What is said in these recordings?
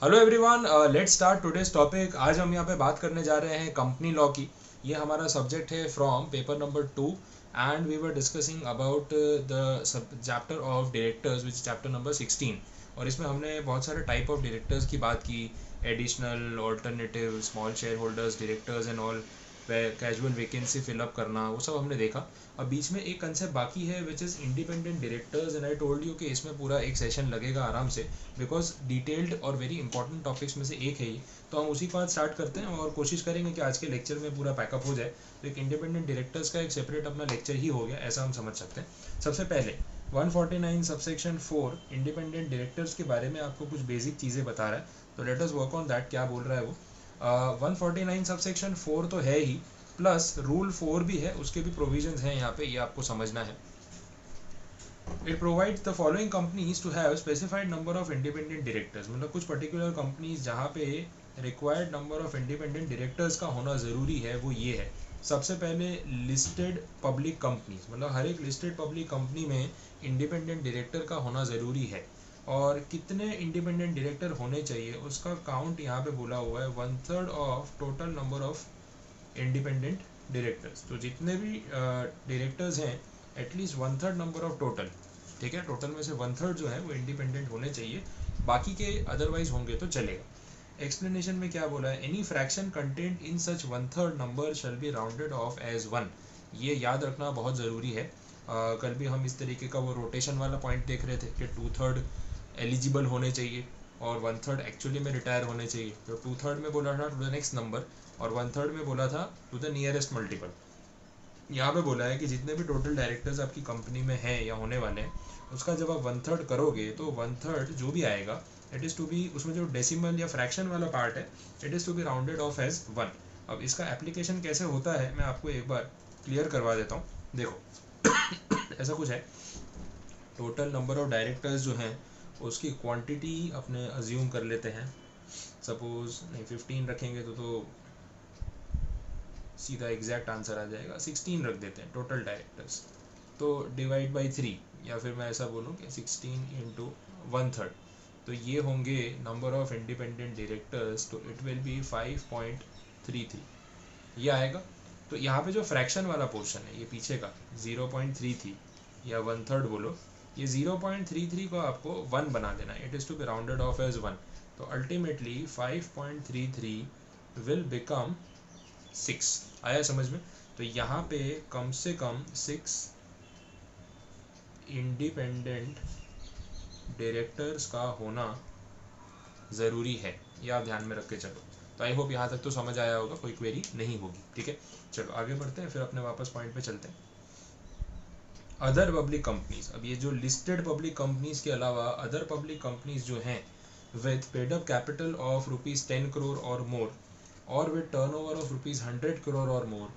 Hello everyone, let's start today's topic. आज हम यहाँ पे बात करने जा रहे हैं कंपनी लॉ की। ये हमारा सब्जेक्ट है from paper number 2 and we were discussing about the chapter of directors which chapter number 16। और इसमें हमने बहुत सारे टाइप ऑफ डायरेक्टर्स की बात की, additional, alternative, small share holders, directors and all, casual vacancy fill up करना, वो सब हमने देखा। अब बीच में एक कंसेप्ट बाकी है which is independent directors, and I told you कि इसमें पूरा एक सेशन लगेगा आराम से, बिकॉज डिटेल्ड और वेरी इंपॉर्टेंट टॉपिक्स में से एक है ये। तो हम उसी के बाद स्टार्ट करते हैं और कोशिश करेंगे कि आज के लेक्चर में पूरा पैकअप हो जाए। तो एक इंडिपेंडेंट डायरेक्टर्स का एक सेपरेट अपना लेक्चर ही हो गया, ऐसा हम समझ सकते हैं। सबसे पहले 149 सबसेक्शन 4 इंडिपेंडेंट डायरेक्टर्स के बारे में आपको कुछ बेसिक चीज़ें बता रहा है। तो let us work on that, क्या बोल रहा है वो। 149 सबसेक्शन 4 तो है ही, प्लस रूल 4 भी है, उसके भी प्रोविजंस हैं यहाँ पे, ये आपको समझना है। It provides the following companies to have specified number of independent directors, मतलब कुछ पर्टिकुलर कंपनीज जहाँ पे required number of independent directors का होना ज़रूरी है, वो ये है। सबसे पहले लिस्टेड पब्लिक कंपनीज, मतलब हर एक लिस्टेड पब्लिक कंपनी में इंडिपेंडेंट डायरेक्टर का होना ज़रूरी है। और कितने इंडिपेंडेंट डायरेक्टर होने चाहिए उसका काउंट यहाँ पे बोला हुआ है, 1/3 of total number of independent directors. तो जितने भी डायरेक्टर्स हैं, एटलीस्ट 1/3 नंबर ऑफ टोटल, ठीक है, टोटल में से 1/3 जो है वो इंडिपेंडेंट होने चाहिए, बाकी के अदरवाइज होंगे तो चलेगा। एक्सप्लेनेशन में क्या बोला है, any fraction content in such 1/3 number shall be rounded off as 1। ये याद रखना बहुत ज़रूरी है। कल भी हम इस तरीके का वो रोटेशन वाला पॉइंट देख रहे थे कि 2/3 एलिजिबल होने चाहिए और 1/3 एक्चुअली में रिटायर होने चाहिए। तो 2/3 में बोला था टू द नेक्स्ट नंबर, और 1/3 में बोला था टू द नियरेस्ट मल्टीपल। यहाँ पे बोला है कि जितने भी टोटल डायरेक्टर्स आपकी कंपनी में हैं या होने वाले हैं, उसका जब आप 1/3 करोगे तो 1/3 जो भी आएगा, इट इज़ टू बी, उसमें जो डेसिमल या फ्रैक्शन वाला पार्ट है, it is to be rounded off as 1। अब इसका एप्लीकेशन कैसे होता है मैं आपको एक बार क्लियर करवा देता हूँ। देखो ऐसा कुछ है, टोटल नंबर ऑफ डायरेक्टर्स जो हैं उसकी क्वांटिटी अपने अज्यूम कर लेते हैं। सपोज नहीं 15 रखेंगे तो सीधा एग्जैक्ट आंसर आ जाएगा, 16 रख देते हैं टोटल डायरेक्टर्स। तो डिवाइड बाई 3, या फिर मैं ऐसा बोलूँ कि 16 इंटू 1/3, तो ये होंगे नंबर ऑफ इंडिपेंडेंट डायरेक्टर्स। तो इट विल बी 5.33, ये आएगा। तो यहाँ पे जो फ्रैक्शन वाला पोर्शन है, ये पीछे का 0.33 या 1/3 बोलो, ये 0.33 को आपको 1 बना देना, it is to be rounded off as 1। तो अल्टीमेटली 5.33 विल बिकम 6। आया समझ में? तो यहाँ पे कम से कम 6 इंडिपेंडेंट डायरेक्टर्स का होना ज़रूरी है, ये आप ध्यान में रख के चलो। तो आई होप यहाँ तक तो समझ आया होगा, कोई क्वेरी नहीं होगी, ठीक है। चलो आगे बढ़ते हैं, फिर अपने वापस पॉइंट पे चलते हैं। अदर पब्लिक कंपनीज, अब ये जो लिस्टेड पब्लिक कंपनीज के अलावा अदर पब्लिक कंपनीज जो हैं with paid up capital of ₹10 crore और मोर, और विद टर्नओवर ऑफ ₹100 करोड़ और मोर,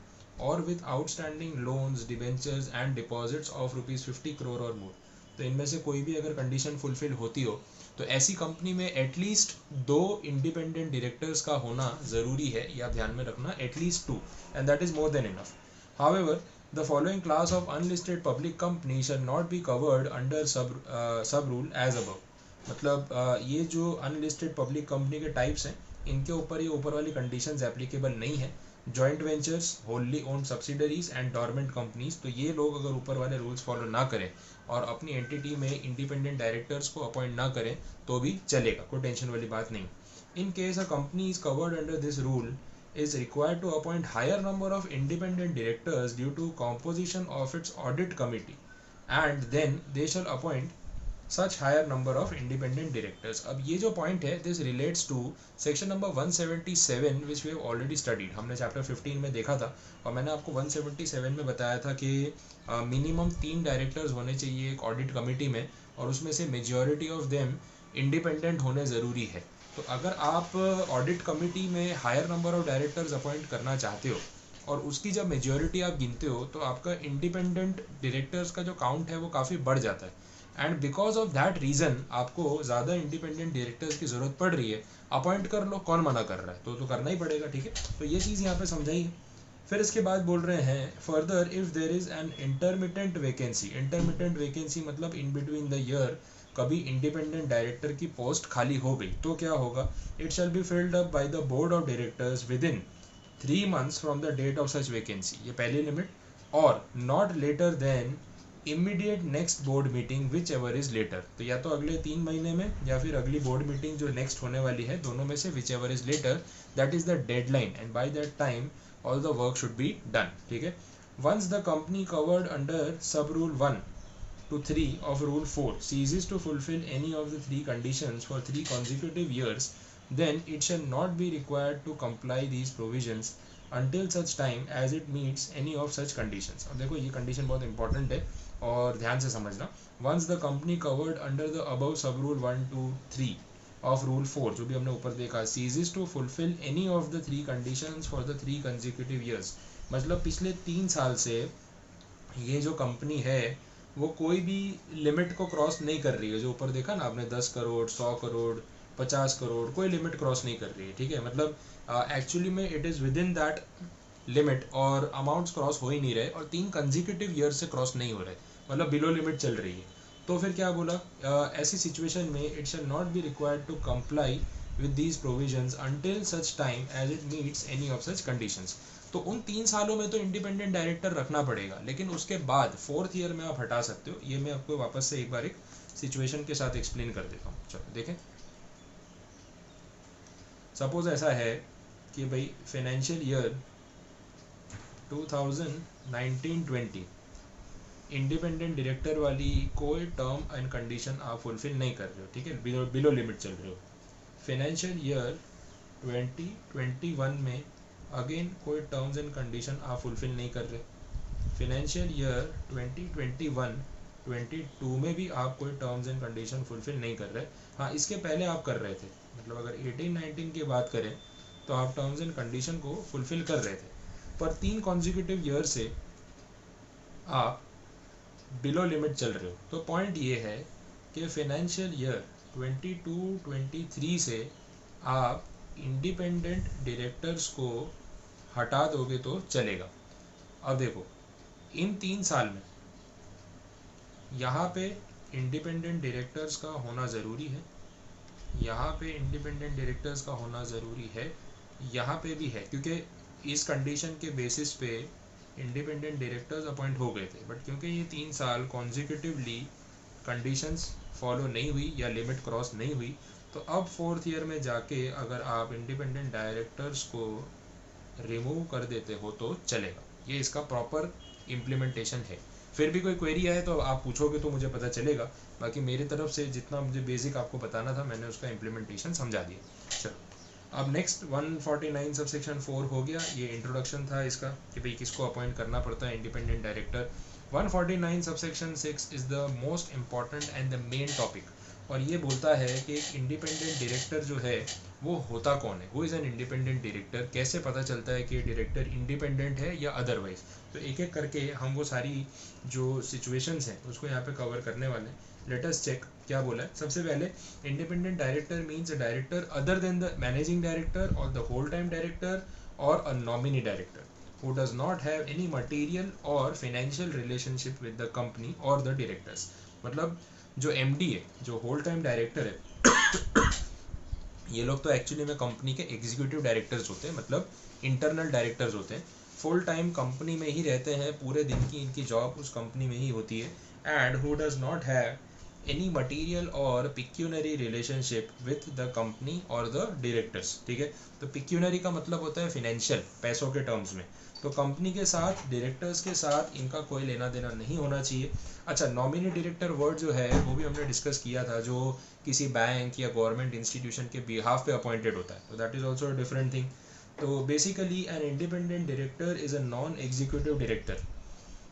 और with outstanding loans, debentures and deposits of ₹50 crore और मोर। तो इनमें से कोई भी अगर कंडीशन फुलफिल होती हो तो ऐसी कंपनी में एटलीस्ट 2 इंडिपेंडेंट डायरेक्टर्स का होना ज़रूरी है, या ध्यान में रखना, at least 2, and that is more than enough. However, the following class of unlisted public companies shall not be covered under sub rule as above। मतलब ये जो अनलिस्टेड पब्लिक कंपनी के टाइप्स हैं, इनके ऊपर ये ऊपर वाली कंडीशंस एप्लीकेबल नहीं है। Joint ventures, होल्ली owned subsidiaries and dormant companies, तो ये लोग अगर ऊपर वाले रूल्स फॉलो ना करें और अपनी एंटिटी में इंडिपेंडेंट डायरेक्टर्स को अपॉइंट ना करें तो भी चलेगा, कोई टेंशन वाली बात नहीं। In case a company is covered under this rule is required to appoint higher number of independent directors due to composition of its audit committee, and then they shall appoint such higher number of independent directors। अब ये जो point है, this relates to section number 177 which we have already studied, हमने chapter 15 में देखा था। और मैंने आपको 177 में बताया था कि मिनिमम 3 डायरेक्टर्स होने चाहिए एक ऑडिट कमेटी में, और उसमें से मेजॉरिटी ऑफ देम इंडिपेंडेंट होने ज़रूरी है। तो अगर आप ऑडिट कमेटी में higher number of directors appoint करना चाहते हो और उसकी जब मेजॉरिटी आप गिनते हो तो आपका इंडिपेंडेंट डायरेक्टर्स का जो काउंट है वो काफ़ी बढ़ जाता है, and because of that reason आपको ज़्यादा इंडिपेंडेंट डायरेक्टर्स की ज़रूरत पड़ रही है। अपॉइंट कर लो, कौन मना कर रहा है, तो करना ही पड़ेगा, ठीक है। तो ये चीज़ यहाँ पे समझाई है। फिर इसके बाद बोल रहे हैं, further if there is an intermittent vacancy, intermittent vacancy मतलब इन बिटवीन द ईयर कभी इंडिपेंडेंट डायरेक्टर की पोस्ट खाली हो गई तो क्या होगा, it shall be filled up by the board of directors within 3 months from the date of such vacancy, ये पहली लिमिट, और not later than immediate next board meeting whichever is later, तो या तो अगले 3 महीने में या फिर अगली बोर्ड मीटिंग जो नेक्स्ट होने वाली है, दोनों में से whichever is later, that is the deadline and by that time all the work should be done. ठीक है, once the company covered under sub rule 1 to 3 of rule 4 ceases to fulfill any of the three conditions for 3 consecutive years, then it shall not be required to comply these provisions until such time as it meets any of such conditions। अब देखो ये condition बहुत important है और ध्यान से समझना। Once the company covered under the above sub rule 1 2 3 of rule 4, जो भी हमने ऊपर देखा, ceases to fulfill any of the three conditions for the 3 consecutive years, मतलब पिछले 3 साल से ये जो कंपनी है वो कोई भी लिमिट को क्रॉस नहीं कर रही है, जो ऊपर देखा ना आपने 10 करोड़ 100 करोड़ 50 करोड़, कोई लिमिट क्रॉस नहीं कर रही है। ठीक है, मतलब एक्चुअली में it is with in that limit और अमाउंट्स क्रॉस हो ही नहीं रहे और 3 कंजिक्यूटिव ईयर से क्रॉस नहीं हो रहे, मतलब बिलो लिमिट चल रही है। तो फिर क्या बोला, ऐसी सिचुएशन में it shall not be required to comply with these provisions until such time as it meets any of such conditions। तो उन 3 सालों में तो इंडिपेंडेंट डायरेक्टर रखना पड़ेगा, लेकिन उसके बाद 4th ईयर में आप हटा सकते हो। ये मैं आपको वापस से एक बार एक सिचुएशन के साथ एक्सप्लेन कर देता हूँ। चलो देखें, सपोज ऐसा है कि भाई फाइनेंशियल ईयर 2019-20 इंडिपेंडेंट डायरेक्टर वाली कोई टर्म एंड कंडीशन आप फुलफिल नहीं कर रहे हो। ठीक है, बिलो लिमिट चल रहे हो। फाइनेंशियल ईयर 2021 में अगेन कोई टर्म्स एंड कंडीशन आप फुलफिल नहीं कर रहे। फाइनेंशियल ईयर 2021-22 में भी आप कोई टर्म्स एंड कंडीशन फुलफिल नहीं कर रहे। हाँ, इसके पहले आप कर रहे थे, मतलब अगर 18-19 की बात करें तो आप टर्म्स एंड कंडीशन को फुलफिल कर रहे थे, पर 3 कॉन्जिक्यूटिव ईयर से आप बिलो लिमिट चल रहे हो। तो पॉइंट ये है कि फाइनेंशियल ईयर 22-23 से आप इंडिपेंडेंट डायरेक्टर्स को हटा दोगे तो चलेगा। अब देखो, इन 3 साल में यहाँ पे इंडिपेंडेंट डायरेक्टर्स का होना ज़रूरी है, यहाँ पे इंडिपेंडेंट डायरेक्टर्स का होना ज़रूरी है, यहाँ पे भी है, क्योंकि इस कंडीशन के बेसिस पे इंडिपेंडेंट डायरेक्टर्स अपॉइंट हो गए थे। बट क्योंकि ये 3 साल कॉन्जिक्यूटिवली कंडीशंस फॉलो नहीं हुई या लिमिट क्रॉस नहीं हुई, तो अब 4th ईयर में जाके अगर आप इंडिपेंडेंट डायरेक्टर्स को रिमूव कर देते हो तो चलेगा। ये इसका प्रॉपर इम्प्लीमेंटेशन है। फिर भी कोई क्वेरी आए तो आप पूछोगे तो मुझे पता चलेगा, बाकी मेरी तरफ से जितना मुझे बेसिक आपको बताना था मैंने उसका इम्प्लीमेंटेशन समझा दिया। चलो, अब नेक्स्ट 149 सब सेक्शन 4 हो गया। ये इंट्रोडक्शन था इसका कि भाई किसको अपॉइंट करना पड़ता है independent director. 149 sub section 6 is the most important and the main topic, और ये बोलता है कि एक इंडिपेंडेंट डायरेक्टर जो है वो होता कौन है, who is an independent director, कैसे पता चलता है कि डायरेक्टर इंडिपेंडेंट है या अदरवाइज। तो एक एक करके हम वो सारी जो सिचुएशंस हैं उसको यहाँ पे कवर करने वाले हैं। लेट अस चेक क्या बोला है। सबसे पहले, independent director means a director other than the managing director और द होल टाइम डायरेक्टर और a nominee director who does not have any material or financial relationship with the company or the directors। मतलब जो MD है, जो whole time director है, ये लोग तो एक्चुअली में कंपनी के एग्जीक्यूटिव डायरेक्टर्स होते हैं, मतलब इंटरनल डायरेक्टर्स होते हैं, फुल टाइम कंपनी में ही रहते हैं, पूरे दिन की इनकी जॉब उस कंपनी में ही होती है। And who does not have any material or pecuniary relationship with the company or the directors. ठीक है, तो पिक्यूनरी का मतलब होता है फिनेंशियल, पैसों के टर्म्स में। तो कंपनी के साथ, डायरेक्टर्स के साथ इनका कोई लेना देना नहीं होना चाहिए। अच्छा, नॉमिनी डायरेक्टर वर्ड जो है वो भी हमने डिस्कस किया था, जो किसी बैंक या गवर्नमेंट इंस्टीट्यूशन के बिहाफ पे अपॉइंटेड होता है, तो that is also a different thing. तो basically an independent director is a non executive director,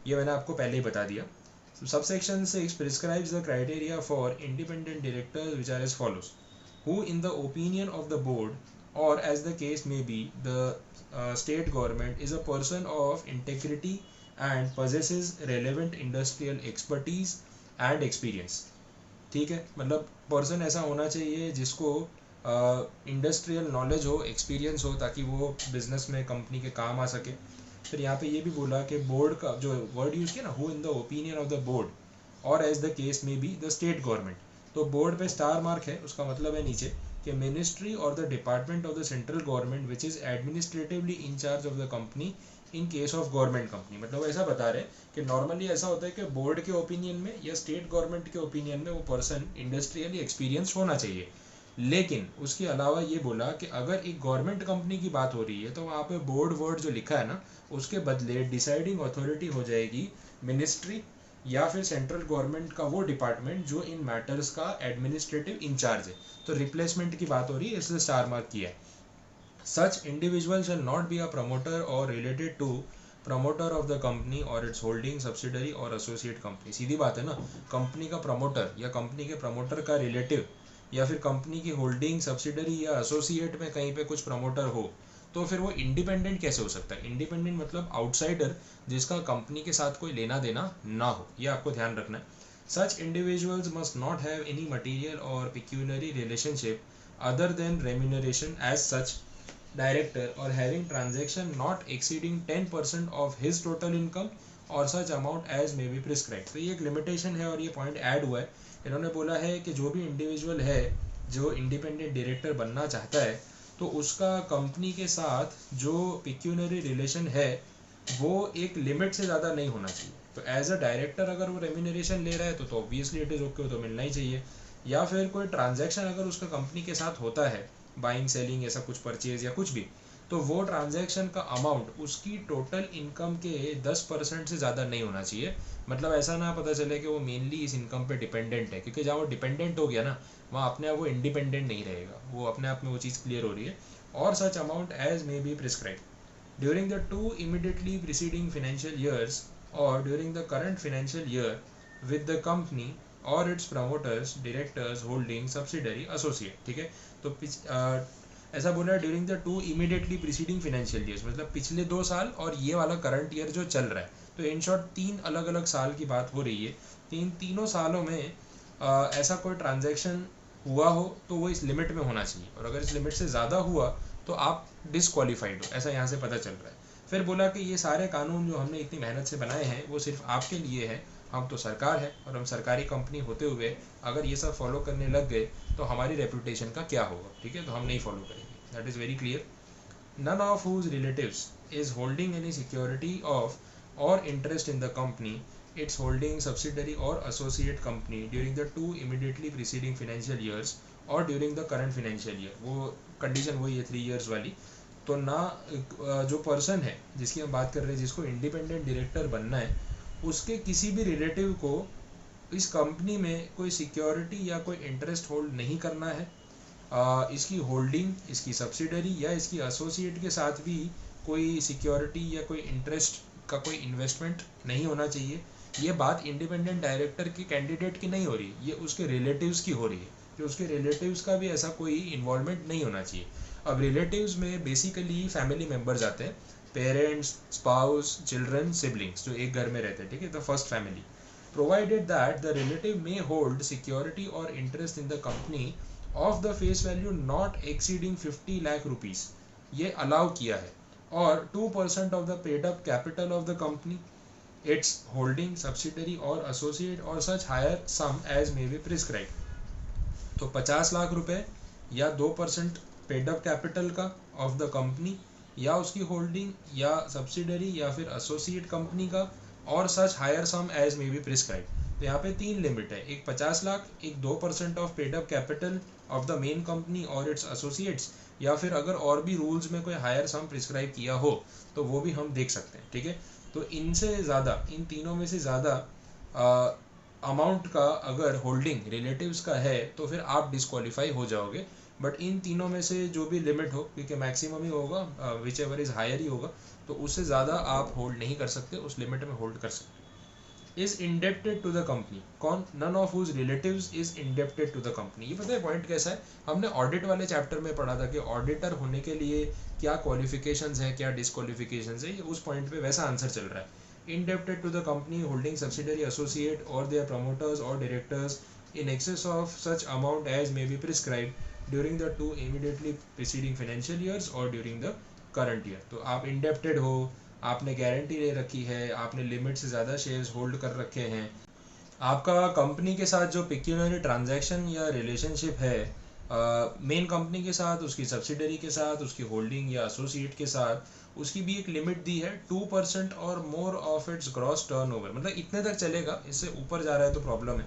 ये मैंने आपको पहले ही बता दिया। Subsection 6 prescribes the criteria for independent directors which are as follows: who in the opinion of the board or as the case may be the state government is a person of integrity and possesses relevant industrial expertise and experience। ठीक है, मतलब person ऐसा होना चाहिए जिसको industrial knowledge हो, experience हो, ताकि वो बिजनेस में कंपनी के काम आ सके। फिर यहाँ पे ये भी बोला कि बोर्ड का जो वर्ड यूज़ किया ना, who in the opinion of the board और एज द केस में बी द स्टेट गवर्नमेंट, तो बोर्ड पे स्टार मार्क है, उसका मतलब है नीचे कि मिनिस्ट्री और the department of the central government which is administratively in charge of the company in case of government company. मतलब ऐसा बता रहे कि नॉर्मली ऐसा होता है कि बोर्ड के ओपिनियन में या स्टेट गवर्नमेंट के ओपिनियन में वो पर्सन इंडस्ट्रियली एक्सपीरियंस होना चाहिए, लेकिन उसके अलावा ये बोला कि अगर एक गवर्नमेंट कंपनी की बात हो रही है तो वहाँ पे बोर्ड वर्ड जो लिखा है ना, उसके बदले डिसाइडिंग अथॉरिटी हो जाएगी मिनिस्ट्री या फिर सेंट्रल गवर्नमेंट का वो डिपार्टमेंट जो इन मैटर्स का एडमिनिस्ट्रेटिव इंचार्ज है। तो रिप्लेसमेंट की बात हो रही है, इसलिए स्टार मार्क किया है। Such individual shall not be a promoter or related to promoter of the company और इट्स होल्डिंग सब्सिडरी और एसोसिएट कंपनी। सीधी बात है ना, कंपनी का प्रमोटर या कंपनी के प्रमोटर का रिलेटिव या फिर कंपनी की होल्डिंग सब्सिडरी या एसोसिएट में कहीं पे कुछ प्रमोटर हो तो फिर वो इंडिपेंडेंट कैसे हो सकता है। इंडिपेंडेंट मतलब आउटसाइडर जिसका कंपनी के साथ कोई लेना देना ना हो, ये आपको ध्यान रखना है। Such individuals must not have any material or pecuniarily relationship other than remuneration as such director or having transaction not exceeding 10% of his total income और such amount as may be prescribed। तो ये एक limitation है और ये point add हुआ है। इन्होंने बोला है कि जो भी इंडिविजुअल है जो इंडिपेंडेंट डायरेक्टर बनना चाहता है तो उसका कंपनी के साथ जो पिक्यूनरी रिलेशन है वो एक लिमिट से ज़्यादा नहीं होना चाहिए। तो एज अ डायरेक्टर अगर वो रेम्यूनरेशन ले रहा है तो ऑब्वियसली इट इज़ ओके, तो मिलना ही चाहिए। या फिर कोई ट्रांजैक्शन अगर उसका कंपनी के साथ होता है, बाइंग सेलिंग ऐसा कुछ परचेज या कुछ भी, तो वो ट्रांजैक्शन का अमाउंट उसकी टोटल इनकम के 10% से ज़्यादा नहीं होना चाहिए। मतलब ऐसा ना पता चले कि वो मेनली इस इनकम पे डिपेंडेंट है, क्योंकि जहाँ वो डिपेंडेंट हो गया ना वहाँ अपने आप वो इंडिपेंडेंट नहीं रहेगा, वो अपने आप में वो चीज़ क्लियर हो रही है। और such amount as may be prescribe during the 2 immediately preceding financial years or during the current financial year with the company or its promoters, directors, holding, subsidiary, associate। ठीक है, तो ऐसा बोल रहा है during the 2 immediately preceding financial years, मतलब पिछले 2 साल और ये वाला करंट ईयर जो चल रहा है। तो इन शॉर्ट 3 अलग अलग साल की बात हो रही है। तीनों सालों में ऐसा कोई ट्रांजैक्शन हुआ हो तो वो इस लिमिट में होना चाहिए, और अगर इस लिमिट से ज़्यादा हुआ तो आप डिसक्वालीफाइड हो, ऐसा यहाँ से पता चल रहा है। फिर बोला कि ये सारे कानून जो हमने इतनी मेहनत से बनाए हैं वो सिर्फ आपके लिए है, हम तो सरकार है और हम सरकारी कंपनी होते हुए अगर ये सब फॉलो करने लग गए तो हमारी रेपुटेशन का क्या होगा। ठीक है, तो हम नहीं फॉलो करेंगे, that is very clear. None of whose relatives is holding any security of or interest in the company, its holding subsidiary or associate company during the 2 immediately preceding financial years or during the current financial year। वो condition वही है 3 years वाली। तो ना जो person है जिसकी हम बात कर रहे हैं, जिसको इंडिपेंडेंट डायरेक्टर बनना है, उसके किसी भी रिलेटिव को इस कंपनी में कोई सिक्योरिटी या कोई इंटरेस्ट होल्ड नहीं करना है। इसकी होल्डिंग, इसकी सब्सिडरी या इसकी एसोसिएट के साथ भी कोई सिक्योरिटी या कोई इंटरेस्ट का कोई इन्वेस्टमेंट नहीं होना चाहिए। ये बात इंडिपेंडेंट डायरेक्टर की कैंडिडेट की नहीं हो रही, ये उसके रिलेटिव्स की हो रही है कि उसके रिलेटिव्स का भी ऐसा कोई इन्वॉल्वमेंट नहीं होना चाहिए। अब रिलेटिव्स में बेसिकली फैमिली मेम्बर्स आते हैं, पेरेंट्स, स्पाउस, चिल्ड्रन, सिबलिंग्स, जो एक घर में रहते हैं। ठीक है, the first family, provided that the relative may hold security or interest in the company of the face value not exceeding 50 lakh rupees, ये अलाउ किया है। Or 2% of the paid up capital of the company, its holding subsidiary और associate और such higher sum as may be prescribed। तो 50 लाख रुपए या 2% paid up capital का of the company या उसकी होल्डिंग या सब्सिडरी या फिर एसोसिएट कंपनी का और such higher sum as may be prescribe. तो यहाँ पे 3 लिमिट है, एक 50 लाख, एक 2% of paid up capital of the main company और इट्स एसोसिएट्स, या फिर अगर और भी रूल्स में कोई हायर सम प्रिस्क्राइब किया हो तो वो भी हम देख सकते हैं। ठीक है, तो इनसे ज़्यादा, इन तीनों में से ज़्यादा अमाउंट का अगर होल्डिंग रिलेटिव्स का है तो फिर आप डिस्क्वालीफाई हो जाओगे। बट इन तीनों में से जो भी लिमिट हो, क्योंकि मैक्सिमम ही होगा, विच एवर इज़ हायर ही होगा, तो उससे ज़्यादा आप होल्ड नहीं कर सकते, उस लिमिट में होल्ड कर सकते। Is indebted to the company, कौन? None of whose relatives is indebted to the company. ये पता है पॉइंट कैसा है, हमने ऑडिट वाले चैप्टर में पढ़ा था कि ऑडिटर होने के लिए क्या क्वालिफिकेशंस हैं, क्या डिस्क्वालिफिकेशंस है, ये उस पॉइंट पे वैसा आंसर चल रहा है। Indebted to the company holding subsidiary, associate और देयर प्रमोटर्स और directors in excess of such amount as may be prescribed during the 2 immediately preceding financial years or during the current year। तो आप indebted हो, आपने guarantee ले रखी है, आपने लिमिट से ज़्यादा शेयर्स होल्ड कर रखे हैं, आपका कंपनी के साथ जो पिक्यूनरी ट्रांजैक्शन या रिलेशनशिप है मेन कंपनी के साथ, उसकी सब्सिडरी के साथ, उसकी होल्डिंग या एसोसिएट के साथ, उसकी भी एक लिमिट दी है 2% और more of its gross turnover, मतलब इतने तक चलेगा, इससे ऊपर जा रहा है तो प्रॉब्लम है।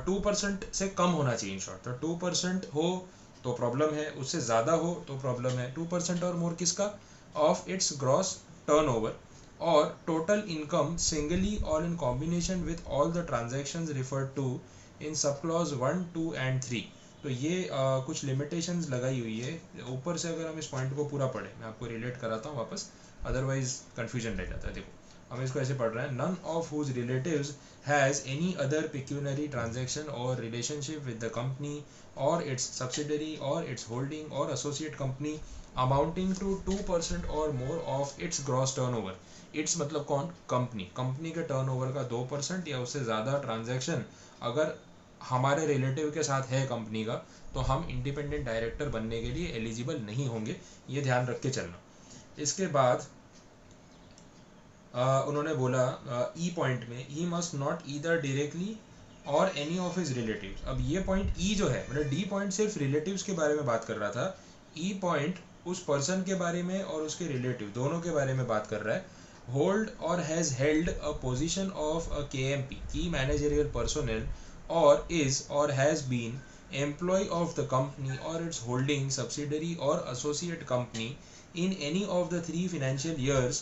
2% से कम होना चाहिए इन शॉर्ट, तो 2% हो तो प्रॉब्लम है, उससे ज़्यादा हो तो प्रॉब्लम है। 2% और मोर किसका? ऑफ इट्स ग्रॉस टर्नओवर और टोटल इनकम सिंगली और in combination with all the transactions referred to in sub clause 1, 2 and 3। तो ये कुछ लिमिटेशंस लगाई हुई है ऊपर से। अगर हम इस पॉइंट को पूरा पढ़ें, मैं आपको रिलेट कराता हूँ वापस, अदरवाइज कन्फ्यूजन रह जाता है। देखो हम इसको ऐसे पढ़ रहे हैं, none of whose relatives has any other pecuniary transaction और रिलेशनशिप विद द कंपनी और इट्स सब्सिडरी और इट्स होल्डिंग और एसोसिएट कंपनी अमाउंटिंग टू 2% और more of its gross turnover. Its मतलब कौन? कंपनी। कंपनी के टर्नओवर का 2% या उससे ज़्यादा ट्रांजैक्शन अगर हमारे रिलेटिव के साथ है कंपनी का, तो हम इंडिपेंडेंट डायरेक्टर बनने के लिए एलिजिबल नहीं होंगे, ये ध्यान रख के चलना। इसके बाद उन्होंने बोला ई पॉइंट में, he must not either directly और एनी ऑफ हिज रिलेटिव्स। अब ये पॉइंट ई जो है, मतलब डी पॉइंट सिर्फ रिलेटिव्स के बारे में बात कर रहा था, ई पॉइंट उस पर्सन के बारे में और उसके रिलेटिव दोनों के बारे में बात कर रहा है। होल्ड और has held a position of a KMP, key managerial personnel, और इज और has been employ of the company और इट्स होल्डिंग सब्सिडरी और associate company in any of the 3 financial years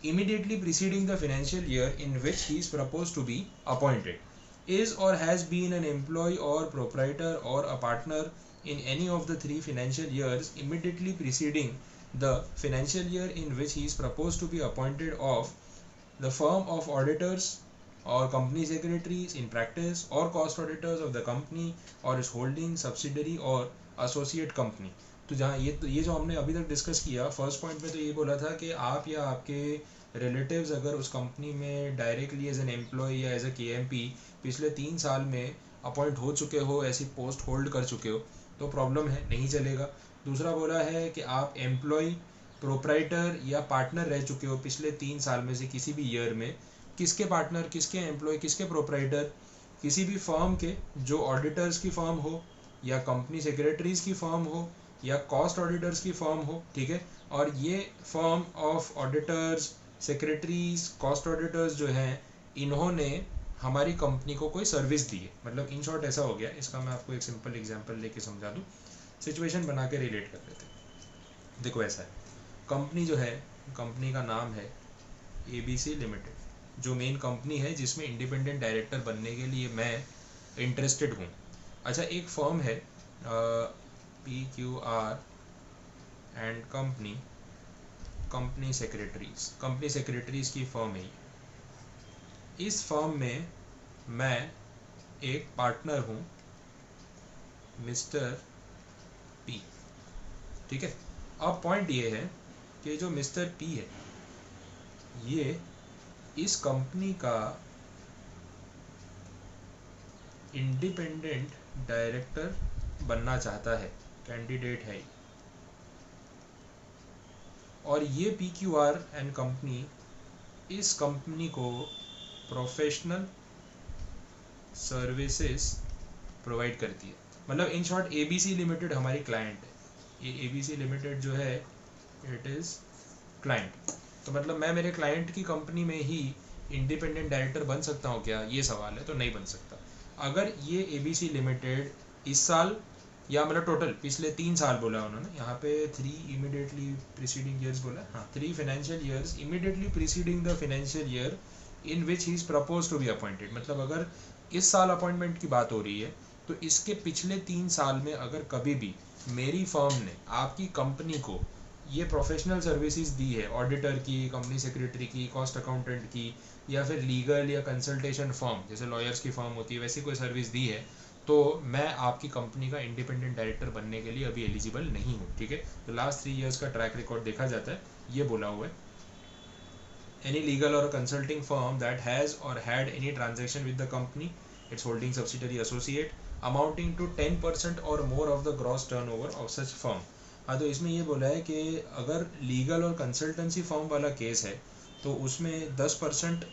immediately preceding the financial year in which he is proposed to be appointed, is or has been an employee or proprietor or a partner in any of the 3 financial years immediately preceding the financial year in which he is proposed to be appointed of the firm of auditors or company secretaries in practice or cost auditors of the company or its holding subsidiary or associate company। तो जहाँ ये जो हमने अभी तक discuss किया first point में, तो ये बोला था कि आप या आपके रिलेटिव्स अगर उस कंपनी में डायरेक्टली एज एन एम्प्लॉय या एज ए KMP पिछले 3 साल में अपॉइंट हो चुके हो, ऐसी पोस्ट होल्ड कर चुके हो, तो प्रॉब्लम है, नहीं चलेगा। दूसरा बोला है कि आप एम्प्लॉय, प्रोप्राइटर या पार्टनर रह चुके हो पिछले 3 साल में से किसी भी ईयर में। किसके पार्टनर, किसके एम्प्लॉय, किसके प्रोप्राइटर? किसी भी फर्म के, जो ऑडिटर्स की फर्म हो या कंपनी सेक्रेटरीज की फर्म हो या कॉस्ट ऑडिटर्स की फर्म हो, ठीक है। और ये firm of auditors, secretaries, cost auditors जो हैं, इन्होंने हमारी कंपनी को कोई सर्विस दी है। मतलब इन शॉर्ट ऐसा हो गया, इसका मैं आपको एक सिंपल एग्जांपल लेके समझा दूँ, सिचुएशन बना के रिलेट कर लेते हैं। देखो ऐसा है, कंपनी जो है, कंपनी का नाम है ABC लिमिटेड, जो मेन कंपनी है जिसमें इंडिपेंडेंट डायरेक्टर बनने के लिए मैं इंटरेस्टेड हूँ। अच्छा, एक फर्म है PQR and company, company secretaries की फर्म है। इस फर्म में मैं एक पार्टनर हूँ, मिस्टर P, ठीक है। अब पॉइंट ये है कि जो मिस्टर P है, ये इस कंपनी का इंडिपेंडेंट डायरेक्टर बनना चाहता है, कैंडिडेट है। और ये PQR एंड कंपनी इस कंपनी को प्रोफेशनल सर्विसेज प्रोवाइड करती है। मतलब इन शॉर्ट ABC लिमिटेड हमारी क्लाइंट है। ये ABC लिमिटेड जो है, इट इज़ क्लाइंट। तो मतलब मैं मेरे क्लाइंट की कंपनी में ही इंडिपेंडेंट डायरेक्टर बन सकता हूँ क्या, ये सवाल है। तो नहीं बन सकता। अगर ये ABC लिमिटेड इस साल, या मतलब टोटल पिछले 3 साल बोला उन्होंने, यहाँ पे 3 इमीडिएटली प्रीसीडिंग ईयर्स बोला, हाँ 3 financial years immediately preceding the financial year in which he is propose to be appointed. मतलब अगर इस साल अपॉइंटमेंट की बात हो रही है, तो इसके पिछले 3 साल में अगर कभी भी मेरी फर्म ने आपकी कंपनी को ये प्रोफेशनल सर्विसेज दी है, ऑडिटर की, कंपनी सेक्रेटरी की, कॉस्ट अकाउंटेंट की, या फिर लीगल या कंसल्टेशन फर्म जैसे लॉयर्स की फर्म होती है, वैसी कोई सर्विस दी है, तो मैं आपकी कंपनी का इंडिपेंडेंट डायरेक्टर बनने के लिए अभी एलिजिबल नहीं हूँ, ठीक है। तो लास्ट 3 ईयर्स का ट्रैक रिकॉर्ड देखा जाता है, ये बोला हुआ है। एनी लीगल और कंसल्टिंग फर्म दैट हैज़ और had any transaction with the company, its holding subsidiary associate amounting to 10% और more of the gross turnover of such firm. हाँ, तो इसमें ये बोला है कि अगर लीगल और कंसल्टेंसी फर्म वाला केस है, तो उसमें 10%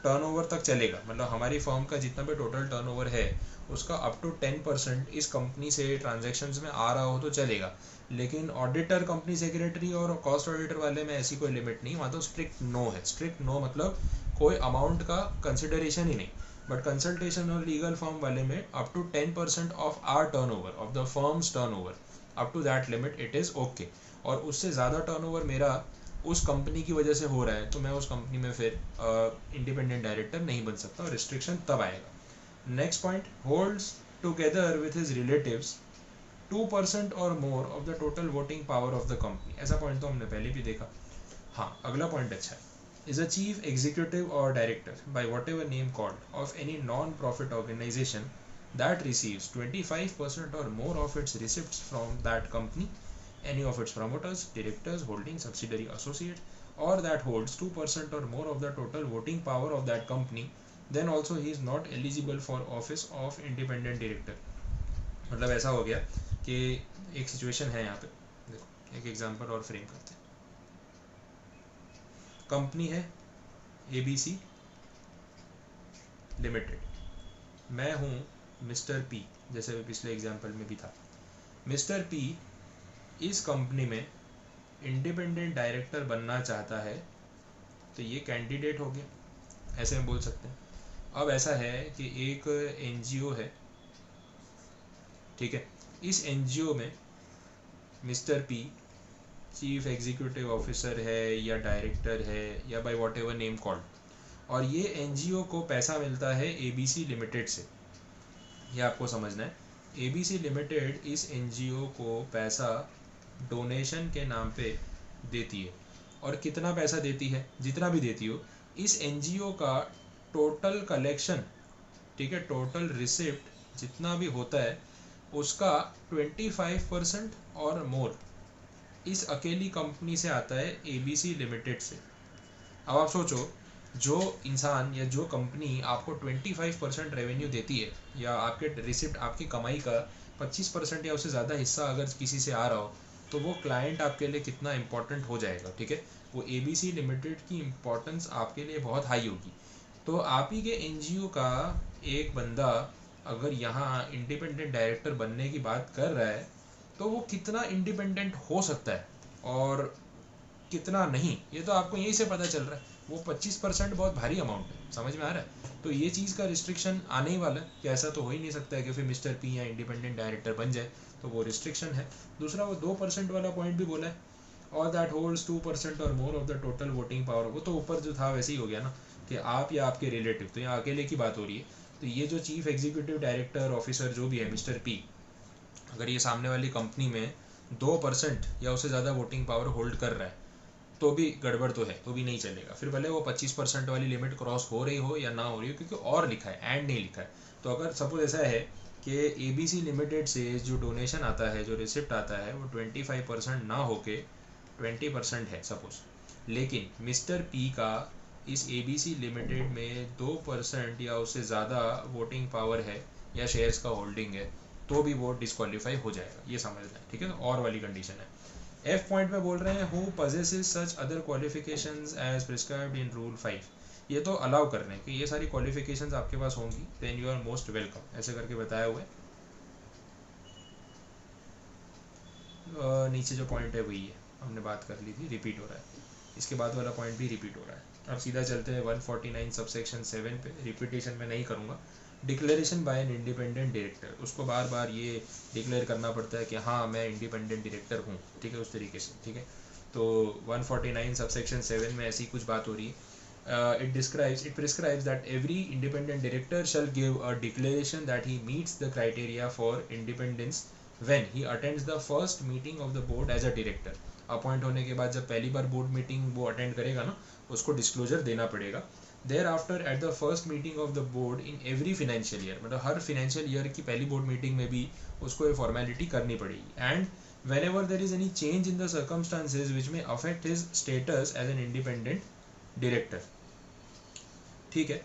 टर्नओवर तक चलेगा, मतलब हमारी फर्म का जितना भी टोटल टर्नओवर है उसका अप टू 10% इस कंपनी से ट्रांजैक्शंस में आ रहा हो तो चलेगा। लेकिन ऑडिटर, कंपनी सेक्रेटरी और कॉस्ट ऑडिटर वाले में ऐसी कोई लिमिट नहीं, वहाँ तो स्ट्रिक्ट नो है। स्ट्रिक्ट नो मतलब कोई अमाउंट का कंसिडरेशन ही नहीं। बट कंसल्टेशन और लीगल फर्म वाले में up to 10% of our turnover, of the firm's turnover, up to that limit it is okay. और उससे ज़्यादा टर्नओवर मेरा उस कंपनी की वजह से हो रहा है तो मैं उस कंपनी में फिर इंडिपेंडेंट डायरेक्टर नहीं बन सकता, और रिस्ट्रिक्शन तब आएगा। Next point, holds together with his relatives 2% और more of the total voting power of the company. ऐसा पॉइंट तो हमने पहले भी देखा। हाँ, अगला पॉइंट अच्छा है। इज अ चीफ एग्जीक्यूटिव और director by whatever name called of any non profit organisation that receives 25% or more of its receipts from that company, any of its promoters, directors, holding subsidiary associates, or that holds 2% or more of the total voting power of that company, then also he is not eligible for office of independent director। मतलब ऐसा हो गया कि एक situation है यहाँ पे, देखो एक एग्जांपल और फ्रेम करते हैं। कंपनी है ABC लिमिटेड, मैं हूँ मिस्टर पी, जैसे पिछले एग्जांपल में भी था। मिस्टर पी इस कंपनी में इंडिपेंडेंट डायरेक्टर बनना चाहता है, तो ये कैंडिडेट हो गया, ऐसे हम बोल सकते हैं। अब ऐसा है कि एक NGO है, ठीक है, इस NGO में mister P chief executive officer है या डायरेक्टर है या bye whatever name called, और ये NGO को पैसा मिलता है ABC लिमिटेड से। ये आपको समझना है, ABC लिमिटेड इस NGO को पैसा डोनेशन के नाम पे देती है। और कितना पैसा देती है, जितना भी देती हो, इस NGO का टोटल कलेक्शन, ठीक है, टोटल रिसिप्ट जितना भी होता है उसका 25% और मोर इस अकेली कंपनी से आता है ABC लिमिटेड से। अब आप सोचो, जो इंसान या जो कंपनी आपको 25% रेवेन्यू देती है, या आपके रिसिप्ट, आपकी कमाई का 25% या उससे ज़्यादा हिस्सा अगर किसी से आ रहा हो, तो वो क्लाइंट आपके लिए कितना इंपॉर्टेंट हो जाएगा, ठीक है। वो ABC लिमिटेड की इम्पोर्टेंस आपके लिए बहुत हाई होगी। तो आप ही के NGO का एक बंदा अगर यहाँ इंडिपेंडेंट डायरेक्टर बनने की बात कर रहा है, तो वो कितना इंडिपेंडेंट हो सकता है और कितना नहीं, ये तो आपको यहीं से पता चल रहा है। वो 25% बहुत भारी अमाउंट है, समझ में आ रहा है। तो ये चीज़ का रिस्ट्रिक्शन आने ही वाला है कि ऐसा तो हो ही नहीं सकता है कि फिर मिस्टर पी या इंडिपेंडेंट डायरेक्टर बन जाए, तो वो रिस्ट्रिक्शन है। दूसरा, वो 2% वाला पॉइंट भी बोला है, और दैट होल्ड्स 2% और more of the total voting power. वो तो ऊपर जो था वैसे ही हो गया ना, कि आप या आपके रिलेटिव, तो यहाँ अकेले की बात हो रही है। तो ये जो चीफ एग्जीक्यूटिव डायरेक्टर ऑफिसर जो भी है मिस्टर पी, अगर ये सामने वाली कंपनी में 2% या उससे ज़्यादा वोटिंग पावर होल्ड कर रहा है, तो भी गड़बड़ तो है, तो भी नहीं चलेगा। फिर भले वो 25% वाली लिमिट क्रॉस हो रही हो या ना हो रही हो, क्योंकि और लिखा है, एंड नहीं लिखा है। तो अगर सपोज ऐसा है कि ABC लिमिटेड से जो डोनेशन आता है, जो रिसिप्ट आता है, वो 25% ना होके 20% है सपोज, लेकिन मिस्टर पी का इस ABC लिमिटेड में 2% या उससे ज़्यादा वोटिंग पावर है या शेयर्स का होल्डिंग है, तो भी वो डिस्क्वालीफाई हो जाएगा, ये समझना है, ठीक है। और वाली कंडीशन है। F पॉइंट में बोल रहे हैं who possesses such other qualifications as prescribed in rule 5। ये तो अलाउ कर रहे हैं कि ये सारी क्वालिफिकेशंस आपके पास होंगी, then you are most welcome, ऐसे करके बताया हुआ है। नीचे जो पॉइंट है वही है, हमने बात कर ली थी, रिपीट हो रहा है। इसके बाद वाला पॉइंट भी रिपीट हो रहा है। अब सीधा चलते हैं 149 सबसेक्शन 7 पे, रिपीटेशन में नहीं करूँगा। Declaration bye N independent director, उसको बार बार ये डिक्लेयर करना पड़ता है कि हाँ मैं इंडिपेंडेंट डायरेक्टर हूँ, ठीक है, उस तरीके से, ठीक है। तो 149 सबसेक्शन 7 में ऐसी कुछ बात हो रही है। It prescribes that every independent director shall give a declaration that he meets the criteria for independence when he attends the first meeting of the board as a director। Appoint होने के बाद जब पहली बार बोर्ड मीटिंग वो attend करेगा ना, उसको डिस्क्लोजर देना पड़ेगा। Thereafter at the first meeting of the board in every financial year, मतलब हर financial year की पहली बोर्ड मीटिंग में भी उसको ये फॉर्मेलिटी करनी पड़ेगी। And whenever there is any change in the circumstances which may affect his status as an independent director, ठीक है।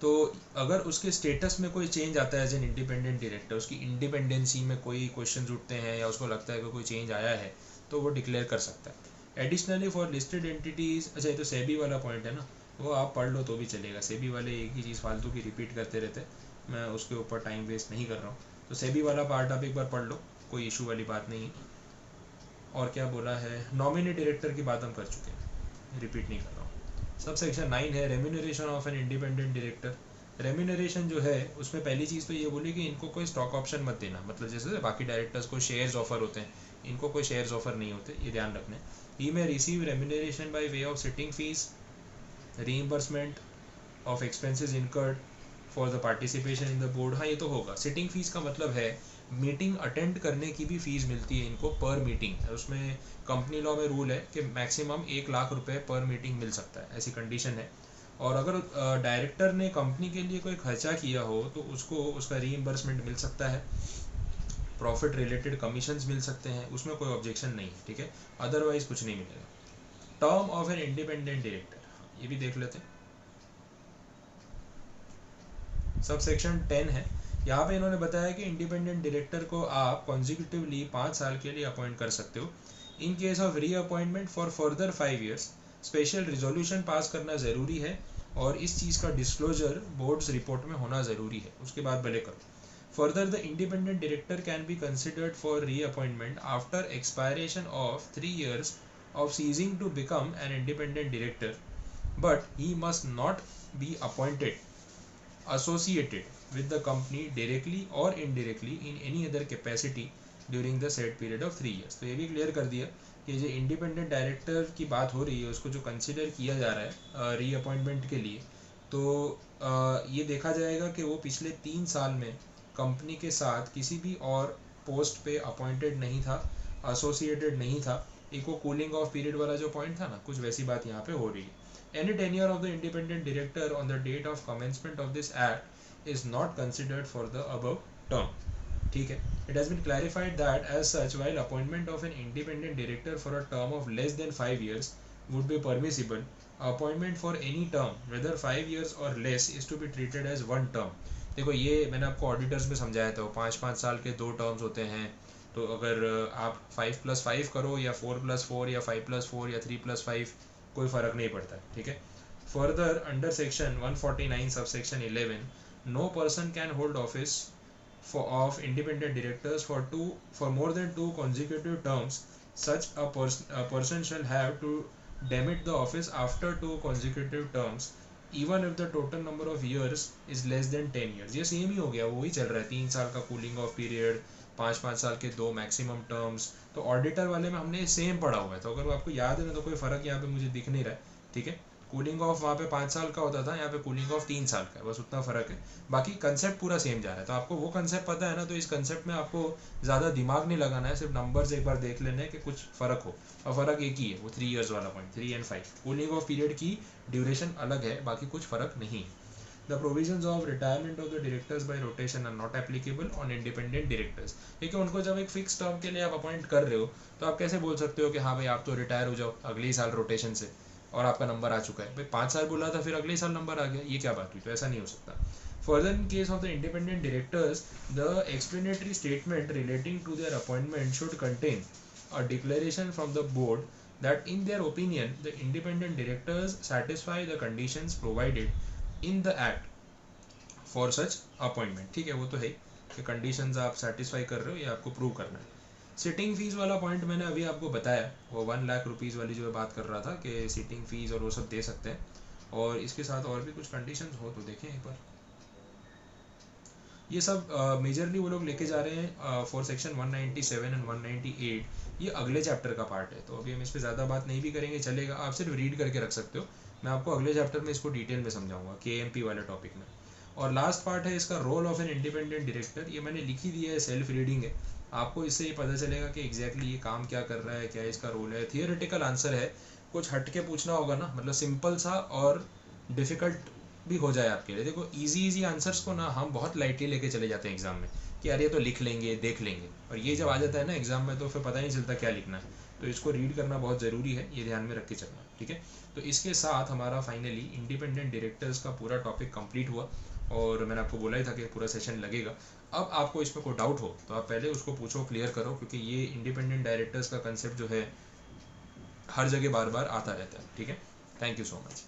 तो अगर उसके स्टेटस में कोई चेंज आता है एज एन इंडिपेंडेंट डायरेक्टर, उसकी इंडिपेंडेंसी में कोई क्वेश्चन उठते हैं या उसको लगता है कि कोई चेंज आया है, तो वो डिक्लेयर कर सकता है। एडिशनली फॉर लिस्टेड एंटिटीज, अच्छा ये तो सेबी वाला पॉइंट है ना, वो आप पढ़ लो तो भी चलेगा। सेबी वाले एक ही चीज़ फालतू की रिपीट करते रहते, मैं उसके ऊपर टाइम वेस्ट नहीं कर रहा हूँ। तो सेबी वाला पार्ट आप एक बार पढ़ लो, कोई इशू वाली बात नहीं है। और क्या बोला है, नॉमिनी डायरेक्टर की बात हम कर चुके हैं, रिपीट नहीं कर रहा हूँ। सब सेक्शन 9 है remuneration of an independent director. Remuneration जो है उसमें पहली चीज़ तो ये बोली कि इनको कोई स्टॉक ऑप्शन मत देना, मतलब जैसे बाकी डायरेक्टर्स को शेयर्स ऑफर होते हैं, इनको कोई शेयर्स ऑफर नहीं होते, ये ध्यान रखना है। ही में receive remuneration by way of sitting fees, reimbursement of expenses incurred for the participation in the board. हाँ ये तो होगा। सिटिंग फीस का मतलब है मीटिंग अटेंड करने की भी फीस मिलती है इनको पर मीटिंग। उसमें कंपनी लॉ में रूल है कि मैक्सिमम 1 लाख रुपए पर मीटिंग मिल सकता है, ऐसी कंडीशन है। और अगर डायरेक्टर ने कंपनी के लिए कोई खर्चा किया हो तो उसको उसका रीइंबर्समेंट मिल सकता है, प्रॉफिट रिलेटेड कमीशंस मिल सकते हैं, उसमें कोई ऑब्जेक्शन नहीं है, ठीक है। अदरवाइज कुछ नहीं मिलेगा। Term of an independent director, ये भी देख लेते हैं। सब सेक्शन 10 है। यहाँ पे इन्होंने बताया कि इंडिपेंडेंट डायरेक्टर को आप कॉन्जिक्यूटिवली 5 साल के लिए अपॉइंट कर सकते हो। इन केस ऑफ री appointment for further 5 years special resolution pass करना ज़रूरी है, और इस चीज़ का डिस्क्लोजर बोर्ड्स रिपोर्ट में होना ज़रूरी है, उसके बाद भले करो। Further the independent director can be considered for री appointment after expiration of 3 years of ceasing to become an independent director, but he must not be appointed associated with the company directly or indirectly in any other capacity during the said period of 3 years। तो ये भी clear कर दिया कि जो independent director की बात हो रही है उसको जो कंसिडर किया जा रहा है री अपॉइंटमेंट के लिए, तो ये देखा जाएगा कि वो पिछले 3 साल में कंपनी के साथ किसी भी और पोस्ट पे अपॉइंटेड नहीं था, एसोसिएटेड नहीं था। एक वो कूलिंग ऑफ पीरियड वाला जो पॉइंट था ना, कुछ वैसी बात यहाँ पे हो रही है। Any tenure of the independent director on the date of commencement of this act is not considered for the above term, ठीक है। It has been clarified that as such while appointment of an independent director for a term of less than 5 years would be permissible, appointment for any term whether 5 years or less is to be treated as one term। देखो ये मैंने आपको auditors में समझाया था, 5-5 साल के 2 terms होते हैं। तो अगर आप 5+5 करो या 4+4 या 5+4 या 3+5, कोई फ़र्क नहीं पड़ता, ठीक है। Further under section 149 sub section 11 no person can hold office of independent directors for more than 2 consecutive terms. Such a person shall have to demit the office after 2 consecutive terms even if the total number of years is less than 10 years। ये same ही हो गया, वही चल रहा है, 3 साल का cooling of period, 5-5 साल के 2 मैक्सिमम टर्म्स। तो ऑडिटर वाले में हमने सेम पढ़ा हुआ है, तो अगर आपको याद है ना तो कोई फ़र्क यहाँ पे मुझे दिख नहीं रहा है, ठीक है। कूलिंग ऑफ वहाँ पे 5 साल का होता था, यहाँ पे कूलिंग ऑफ 3 साल का है, बस उतना फ़र्क है। बाकी कंसेप्ट पूरा सेम जा रहा है। तो आपको वो कंसेप्ट पता है ना, तो इस कंसेप्ट में आपको ज़्यादा दिमाग नहीं लगाना है, सिर्फ नंबर्स एक बार देख लेने हैं कि कुछ फ़र्क हो। और फ़र्क एक ही है, वो 3 years वाला point, 3 and 5। Cooling of period की ड्यूरेशन अलग है, बाकी कुछ फ़र्क नहीं है। The provisions of retirement of the directors by rotation are not applicable on independent directors। क्योंकि उनको जब एक फिक्स टर्म के लिए आप अपॉइंट कर रहे हो तो आप कैसे बोल सकते हो कि हाँ भाई आप तो रिटायर हो जाओ अगले ही साल रोटेशन से, और आपका नंबर आ चुका है भाई, 5 साल बोला था फिर अगले ही साल नंबर आ गया, ये क्या बात हुई? तो ऐसा नहीं हो सकता। Further, in case of the independent directors, the explanatory statement relating to their appointment should contain a declaration from the board that in their opinion the independent directors satisfy the conditions provided in the act for such appointment, ठीक है। वो तो है कि conditions आप satisfy कर रहे हो, ये आपको प्रूव करना है। सिटिंग फीस वाला पॉइंट मैंने अभी आपको बताया, वो 1 लाख रुपीज़ वाली जो बात कर रहा था कि सिटिंग फीस और वो सब दे सकते हैं, और इसके साथ और भी कुछ कंडीशंस हो तो देखें एक बार। ये सब मेजरली वो लोग लेके जा रहे हैं फॉर सेक्शन 197 एंड 198। ये अगले चैप्टर का पार्ट है, तो अभी हम इस पर ज़्यादा बात नहीं भी करेंगे, चलेगा, आप सिर्फ रीड करके रख सकते हो। मैं आपको अगले चैप्टर में इसको डिटेल में समझाऊंगा KMP वाले टॉपिक में। और लास्ट पार्ट है इसका role of an independent director. ये मैंने लिखी दिया है, सेल्फ रीडिंग है, आपको इससे ये पता चलेगा कि एग्जैक्टली ये काम क्या कर रहा है, क्या इसका रोल है। थियोरेटिकल आंसर है, कुछ हट के पूछना होगा ना, मतलब सिंपल सा और डिफ़िकल्ट भी हो जाए आपके लिए। देखो इजी आंसर्स को ना हम बहुत लाइटली लेके चले जाते हैं एग्जाम में कि यार ये तो लिख लेंगे, देख लेंगे, और ये जब आ जाता है ना एग्जाम में तो फिर पता नहीं चलता क्या लिखना है। तो इसको रीड करना बहुत ज़रूरी है, ये ध्यान में रख के चलना, ठीक है। तो इसके साथ हमारा फाइनली इंडिपेंडेंट डायरेक्टर्स का पूरा टॉपिक कंप्लीट हुआ, और मैंने आपको बोला ही था कि पूरा सेशन लगेगा। अब आपको इसमें कोई डाउट हो तो आप पहले उसको पूछो, क्लियर करो, क्योंकि ये इंडिपेंडेंट डायरेक्टर्स का कंसेप्ट जो है हर जगह बार बार आता रहता है, ठीक है। Thank you so much.